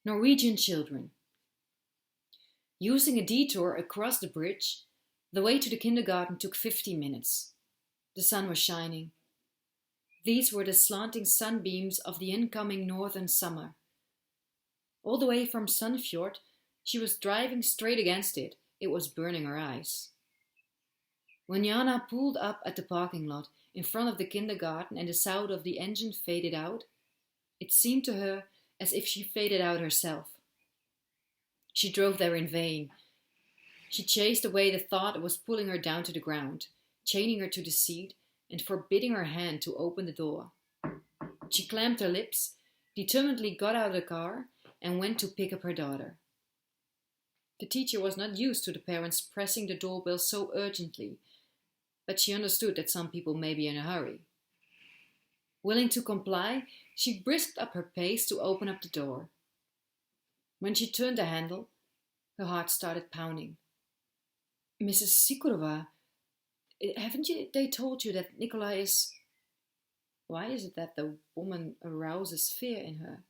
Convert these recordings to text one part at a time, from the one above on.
Norwegian children. Using a detour across the bridge, the way to the kindergarten took 15 minutes. The sun was shining. These were the slanting sunbeams of the incoming northern summer. All the way from Sandfjord, she was driving straight against it. It was burning her eyes. When Hana pulled up at the parking lot in front of the kindergarten and the sound of the engine faded out, it seemed to her as if she faded out herself. She drove there in vain. She chased away the thought that was pulling her down to the ground, chaining her to the seat and forbidding her hand to open the door. She clamped her lips, determinedly got out of the car and went to pick up her daughter. The teacher was not used to the parents pressing the doorbell so urgently, but she understood that some people may be in a hurry. Willing to comply, she brisked up her pace to open up the door. When she turned the handle, her heart started pounding. "Mrs. Sikurova, haven't they told you that Nikolai is..." Why is it that the woman arouses fear in her?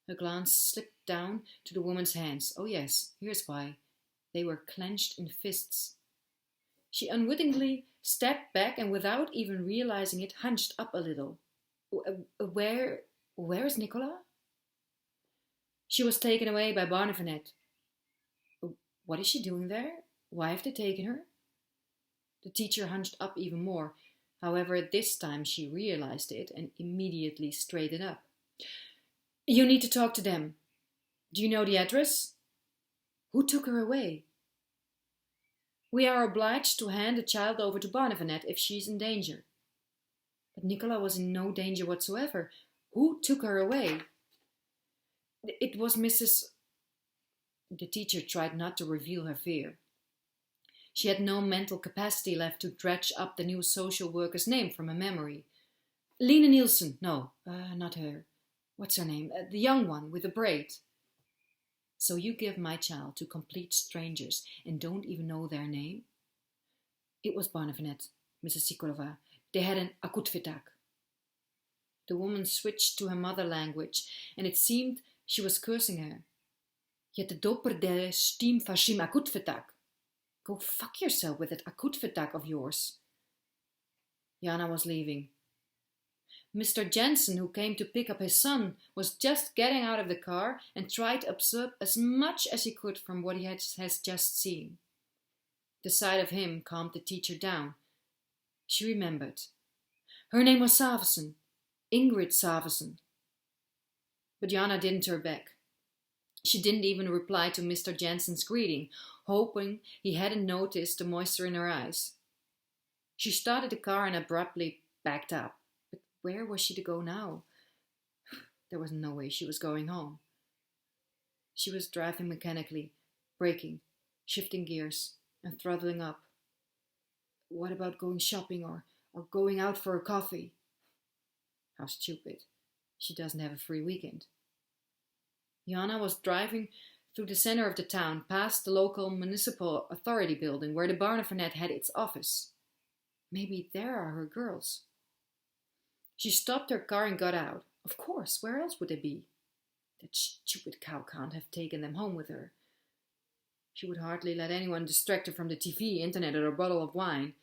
Her glance slipped down to the woman's hands. Oh yes, here's why. They were clenched in fists. She unwittingly stepped back and without even realizing it, hunched up a little. Where is Nicola? She was taken away by Barnevernet. What is she doing there? Why have they taken her? The teacher hunched up even more. However, this time she realized it and immediately straightened up. "You need to talk to them. Do you know the address?" "Who took her away?" "We are obliged to hand the child over to Barnevernet if she is in danger." But Nicola was in no danger whatsoever. Who took her away? "It was Mrs." The teacher tried not to reveal her fear. She had no mental capacity left to dredge up the new social worker's name from her memory. "Lena Nielsen. No, not her. What's her name? The young one with the braid." "So you give my child to complete strangers and don't even know their name?" "It was Barnevernet, Mrs. Sikorova. They had an akutvertak." The woman switched to her mother language, and it seemed she was cursing her. "Yet the doper der steam fashim akutvertak. Go fuck yourself with that akutvertak of yours." Jana was leaving. Mr. Jensen, who came to pick up his son, was just getting out of the car and tried to absorb as much as he could from what he has just seen. The sight of him calmed the teacher down. She remembered. Her name was Savesen, Ingrid Savesen. But Jana didn't turn back. She didn't even reply to Mr. Jensen's greeting, hoping he hadn't noticed the moisture in her eyes. She started the car and abruptly backed up. But where was she to go now? There was no way she was going home. She was driving mechanically, braking, shifting gears, and throttling up. What about going shopping or going out for a coffee? How stupid. She doesn't have a free weekend. Jana was driving through the center of the town, past the local municipal authority building where the Barnevernet had its office. Maybe there are her girls. She stopped her car and got out. Of course, where else would they be? That stupid cow can't have taken them home with her. She would hardly let anyone distract her from the TV, internet, or a bottle of wine.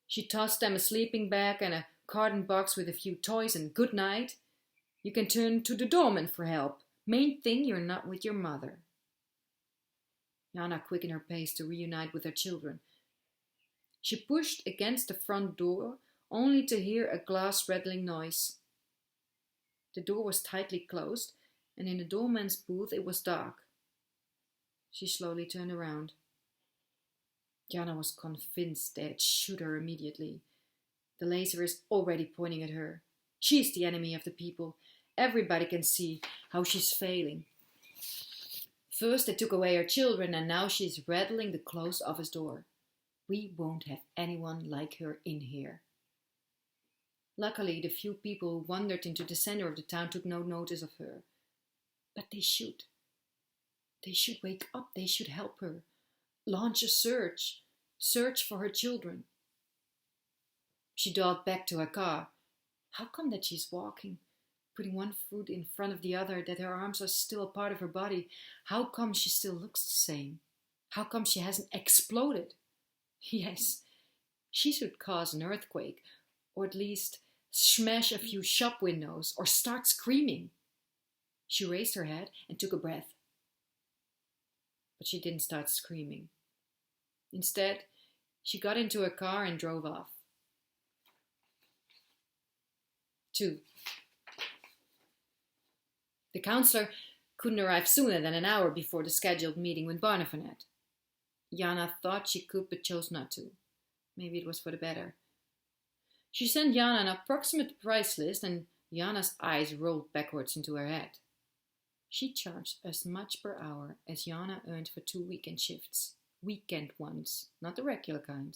She tossed them a sleeping bag and a carton box with a few toys and good night. You can turn to the doorman for help. Main thing, you're not with your mother. Jana quickened her pace to reunite with her children. She pushed against the front door, only to hear a glass rattling noise. The door was tightly closed, and in the doorman's booth it was dark. She slowly turned around. Jana was convinced they had shoot her immediately. The laser is already pointing at her. She's the enemy of the people. Everybody can see how she's failing. First they took away her children, and now she's rattling the closed office door. We won't have anyone like her in here. Luckily, the few people who wandered into the center of the town took no notice of her. But they should. They should wake up. They should help her. Launch a search. Search for her children. She dawdled back to her car. How come that she's walking? putting one foot in front of the other, that her arms are still a part of her body. How come she still looks the same? How come she hasn't exploded? Yes, she should cause an earthquake, or at least smash a few shop windows, or start screaming. She raised her head and took a breath. But she didn't start screaming. Instead, she got into her car and drove off. 2. The counselor couldn't arrive sooner than an hour before the scheduled meeting with Barnevernet. Jana thought she could, but chose not to. Maybe it was for the better. She sent Jana an approximate price list, and Jana's eyes rolled backwards into her head. She charged as much per hour as Jana earned for 2 weekend shifts. Weekend ones, not the regular kind.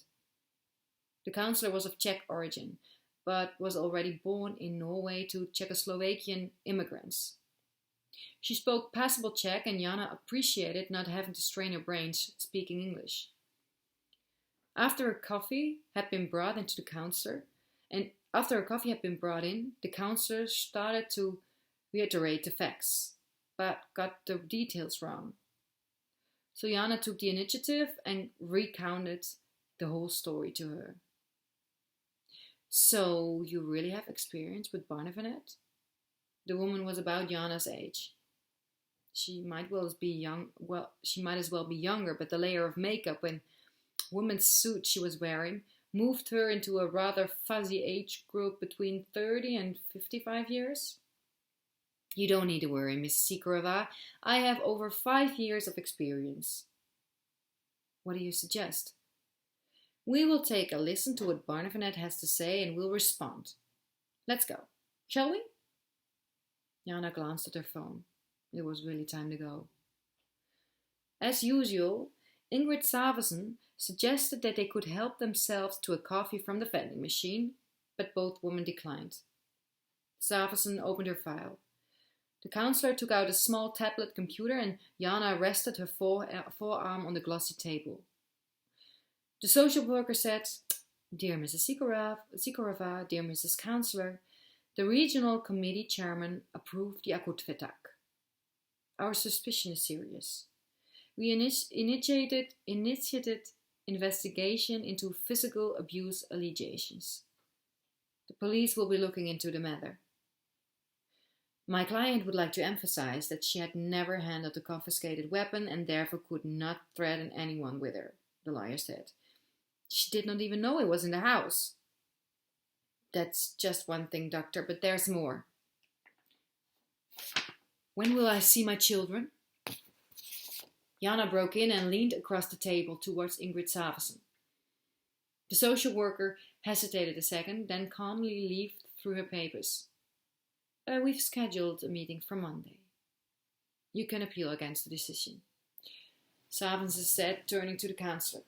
The counselor was of Czech origin, but was already born in Norway to Czechoslovakian immigrants. She spoke passable Czech, and Jana appreciated not having to strain her brains speaking English. After a coffee had been brought in, the counselor started to reiterate the facts, but got the details wrong. So Jana took the initiative and recounted the whole story to her. So you really have experience with Barnevernet? The woman was about Jana's age. She might as well be younger, but the layer of makeup and woman's suit she was wearing moved her into a rather fuzzy age group between 30 and 55 years. You don't need to worry, Miss Sikorova. I have over 5 years of experience. What do you suggest? We will take a listen to what Barnevernet has to say and we'll respond. Let's go. Shall we? Jana glanced at her phone. It was really time to go. As usual, Ingrid Savesen suggested that they could help themselves to a coffee from the vending machine, but both women declined. Savesen opened her file. The counselor took out a small tablet computer and Jana rested her forearm on the glossy table. The social worker said, Dear Mrs. Sikorova, dear Mrs. Counselor, the regional committee chairman approved the akutvertak. Our suspicion is serious. We initiated investigation into physical abuse allegations. The police will be looking into the matter. My client would like to emphasize that she had never handled a confiscated weapon and therefore could not threaten anyone with her, the lawyer said. She did not even know it was in the house. That's just one thing, doctor, but there's more. When will I see my children? Jana broke in and leaned across the table towards Ingrid Savesen. The social worker hesitated a second, then calmly leafed through her papers. We've scheduled a meeting for Monday. You can appeal against the decision. Savesen said, turning to the counselor.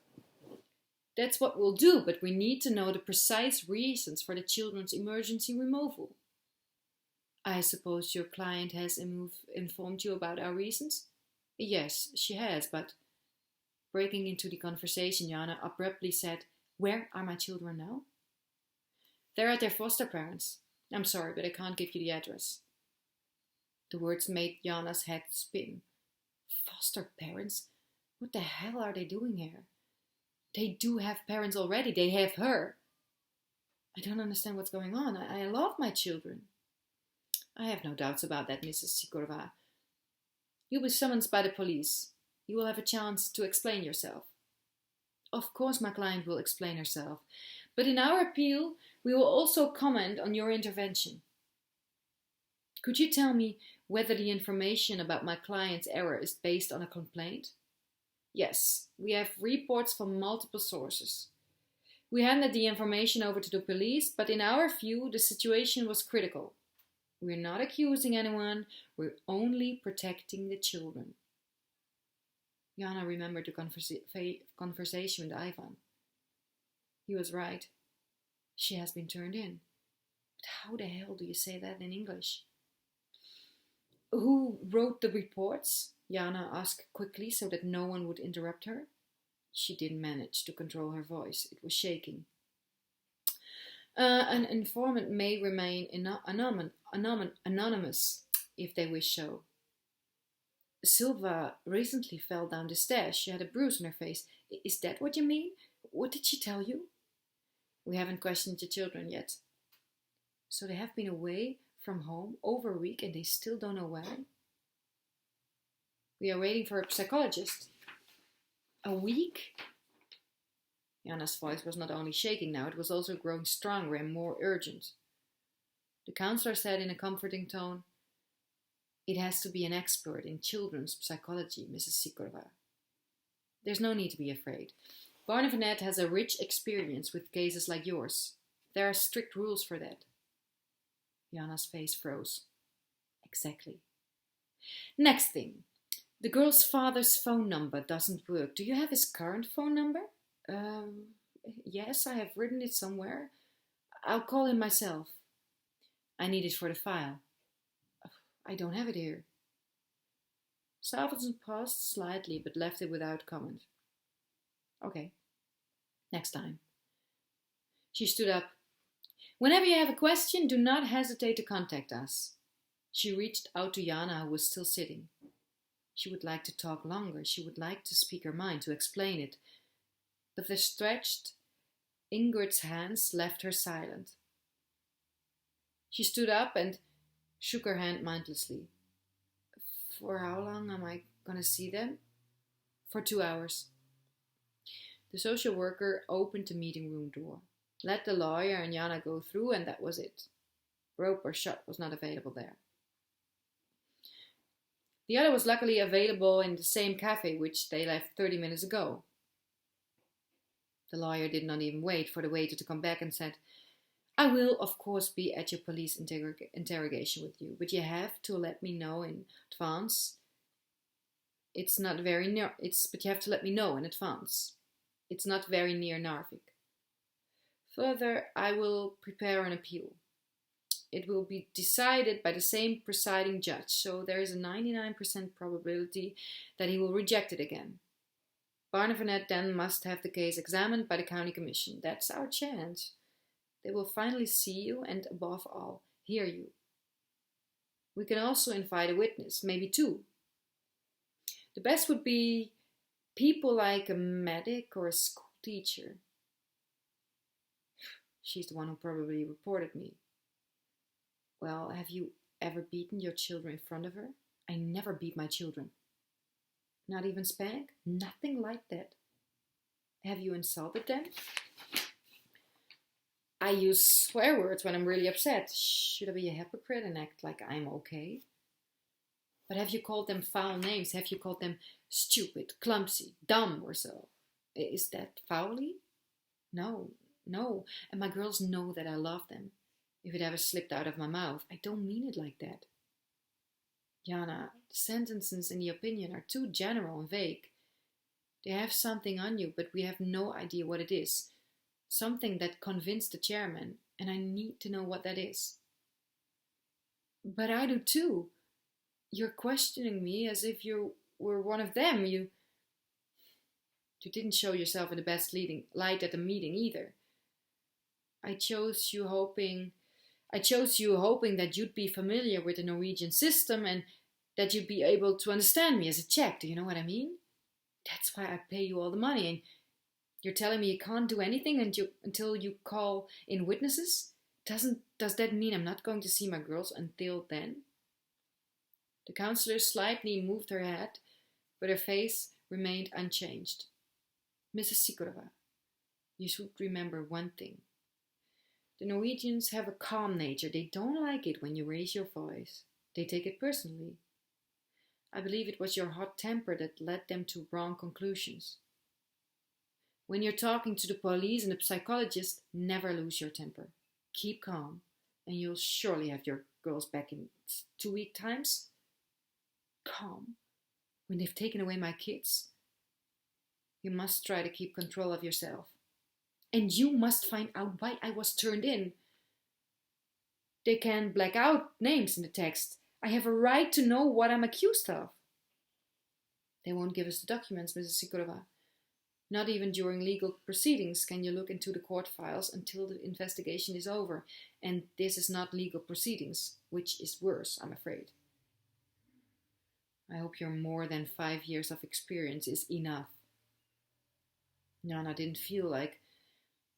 That's what we'll do, but we need to know the precise reasons for the children's emergency removal. I suppose your client has informed you about our reasons? Yes, she has, but... Breaking into the conversation, Jana abruptly said, Where are my children now? They're at their foster parents. I'm sorry, but I can't give you the address. The words made Jana's head spin. Foster parents? What the hell are they doing here? They do have parents already. They have her. I don't understand what's going on. I love my children. I have no doubts about that, Mrs. Sikorova. You'll be summoned by the police. You will have a chance to explain yourself. Of course my client will explain herself. But in our appeal, we will also comment on your intervention. Could you tell me whether the information about my client's error is based on a complaint? Yes, we have reports from multiple sources. We handed the information over to the police, but in our view, the situation was critical. We're not accusing anyone, we're only protecting the children. Jana remembered the conversation with Ivan. He was right. She has been turned in. But how the hell do you say that in English? Who wrote the reports? Jana asked quickly so that no one would interrupt her. She didn't manage to control her voice. It was shaking. An informant may remain anonymous if they wish so. Silva recently fell down the stairs. She had a bruise on her face. Is that what you mean? What did she tell you? We haven't questioned the children yet. So they have been away from home over a week and they still don't know why? We are waiting for a psychologist. A week? Jana's voice was not only shaking now, it was also growing stronger and more urgent. The counselor said in a comforting tone, "It has to be an expert in children's psychology, Mrs. Sikorova. There's no need to be afraid. Barnevenet has a rich experience with cases like yours. There are strict rules for that." Jana's face froze. Exactly. Next thing. The girl's father's phone number doesn't work. Do you have his current phone number? Yes, I have written it somewhere. I'll call him myself. I need it for the file. I don't have it here. Salvatson paused slightly, but left it without comment. Okay, next time. She stood up. Whenever you have a question, do not hesitate to contact us. She reached out to Jana, who was still sitting. She would like to talk longer. She would like to speak her mind, to explain it. But the stretched Ingrid's hands left her silent. She stood up and shook her hand mindlessly. For how long am I going to see them? For 2 hours. The social worker opened the meeting room door, let the lawyer and Jana go through, and that was it. Rope or shot was not available there. The other was luckily available in the same cafe which they left 30 minutes ago. The lawyer did not even wait for the waiter to come back and said, "I will, of course, be at your police interrogation with you, but you have to let me know in advance. But you have to let me know in advance. It's not very near Narvik. Further, I will prepare an appeal. It will be decided by the same presiding judge, so there is a 99% probability that he will reject it again. Barnevenet then must have the case examined by the county commission. That's our chance. They will finally see you and, above all, hear you. We can also invite a witness, maybe 2. The best would be people like a medic or a school teacher. She's the one who probably reported me. Well, have you ever beaten your children in front of her? I never beat my children. Not even spank? Nothing like that. Have you insulted them? I use swear words when I'm really upset. Should I be a hypocrite and act like I'm okay? But have you called them foul names? Have you called them stupid, clumsy, dumb or so? Is that foully? No. And my girls know that I love them. If it ever slipped out of my mouth, I don't mean it like that. Jana, the sentences in the opinion are too general and vague. They have something on you, but we have no idea what it is. Something that convinced the chairman, and I need to know what that is. But I do too. You're questioning me as if you were one of them. You didn't show yourself in the best light at the meeting either. I chose you hoping that you'd be familiar with the Norwegian system and that you'd be able to understand me as a Czech. Do you know what I mean? That's why I pay you all the money. And you're telling me you can't do anything until you call in witnesses? Does that mean I'm not going to see my girls until then? The counselor slightly moved her head, but her face remained unchanged. Mrs. Sikorova, you should remember one thing. The Norwegians have a calm nature. They don't like it when you raise your voice. They take it personally. I believe it was your hot temper that led them to wrong conclusions. When you're talking to the police and the psychologist, never lose your temper. Keep calm, and you'll surely have your girls back in 2 weeks' time. Calm? When they've taken away my kids? You must try to keep control of yourself. And you must find out why I was turned in. They can black out names in the text. I have a right to know what I'm accused of. They won't give us the documents, Mrs. Sikorova. Not even during legal proceedings can you look into the court files until the investigation is over, and this is not legal proceedings, which is worse, I'm afraid. I hope your more than 5 years of experience is enough. Jana didn't feel like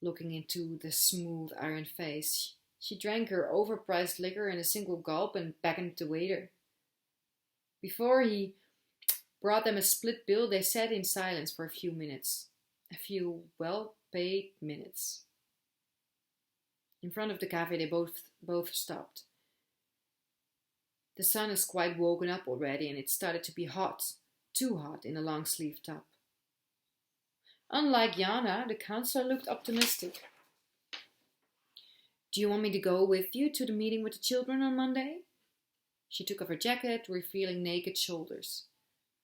looking into the smooth iron face. She drank her overpriced liquor in a single gulp and beckoned the waiter. Before he brought them a split bill, they sat in silence for a few minutes. A few well-paid minutes. In front of the cafe, they both stopped. The sun is quite woken up already, and it started to be hot, too hot in a long-sleeved top. Unlike Jana, the counselor looked optimistic. Do you want me to go with you to the meeting with the children on Monday? She took off her jacket, revealing naked shoulders.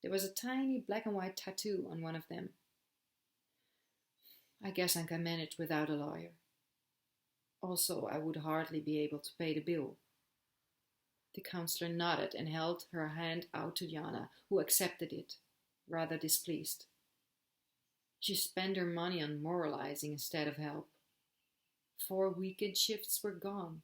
There was a tiny black and white tattoo on one of them. I guess I can manage without a lawyer. Also, I would hardly be able to pay the bill. The counselor nodded and held her hand out to Jana, who accepted it, rather displeased. She spent her money on moralizing instead of help. 4 weekend shifts were gone.